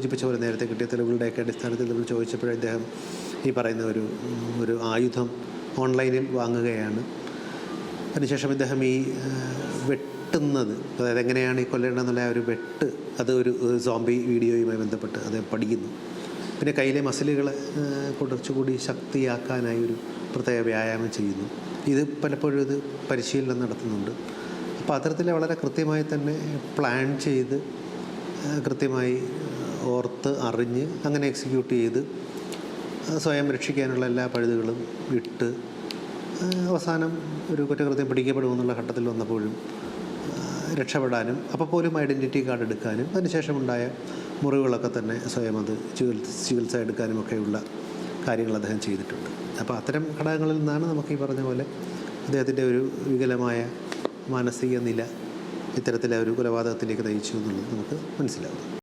സൂചിപ്പിച്ച പോലെ നേരത്തെ കിട്ടിയ തെളിവുകളുടെയൊക്കെ അടിസ്ഥാനത്തിൽ നമ്മൾ ചോദിച്ചപ്പോഴേ അദ്ദേഹം ഈ പറയുന്ന ഒരു ആയുധം ഓൺലൈനിൽ വാങ്ങുകയാണ്. അതിനുശേഷം ഇദ്ദേഹം ഈ വെട്ടുന്നത്, അതായത് എങ്ങനെയാണ് ഈ കൊല്ലേണ്ടതെന്നുള്ള ആ ഒരു വെട്ട്, അത് ഒരു സോംബി വീഡിയോയുമായി ബന്ധപ്പെട്ട് അത് പഠിക്കുന്നു. പിന്നെ കയ്യിലെ മസിലുകൾ കുറച്ചുകൂടി ശക്തിയാക്കാനായി ഒരു പ്രത്യേക വ്യായാമം ചെയ്യുന്നു. ഇത് പലപ്പോഴും ഇത് പരിശീലനം നടത്തുന്നുണ്ട്. അപ്പോൾ അത്തരത്തിൽ വളരെ കൃത്യമായി തന്നെ പ്ലാൻ ചെയ്ത് കൃത്യമായി ഓർത്ത് അറിഞ്ഞ് അങ്ങനെ എക്സിക്യൂട്ട് ചെയ്ത് സ്വയം രക്ഷിക്കാനുള്ള എല്ലാ പഴുതുകളും ഇട്ട് അവസാനം ഒരു കുറ്റകൃത്യം പിടിക്കപ്പെടുമെന്നുള്ള ഘട്ടത്തിൽ വന്നപ്പോഴും രക്ഷപ്പെടാനും അപ്പോൾ പോലും ഐഡൻറ്റിറ്റി കാർഡ് എടുക്കാനും അതിനുശേഷമുണ്ടായ മുറിവുകളൊക്കെ തന്നെ സ്വയം അത് ചികിത്സ എടുക്കാനുമൊക്കെയുള്ള കാര്യങ്ങൾ അദ്ദേഹം ചെയ്തിട്ടുണ്ട്. അപ്പോൾ അത്തരം ഘടകങ്ങളിൽ നിന്നാണ് നമുക്ക് ഈ പറഞ്ഞ പോലെ അദ്ദേഹത്തിൻ്റെ ഒരു വികലമായ മാനസിക നില ഇത്തരത്തിലെ ഒരു കൊലപാതകത്തിലേക്ക് നയിച്ചു എന്നുള്ളത് നമുക്ക് മനസ്സിലാവും.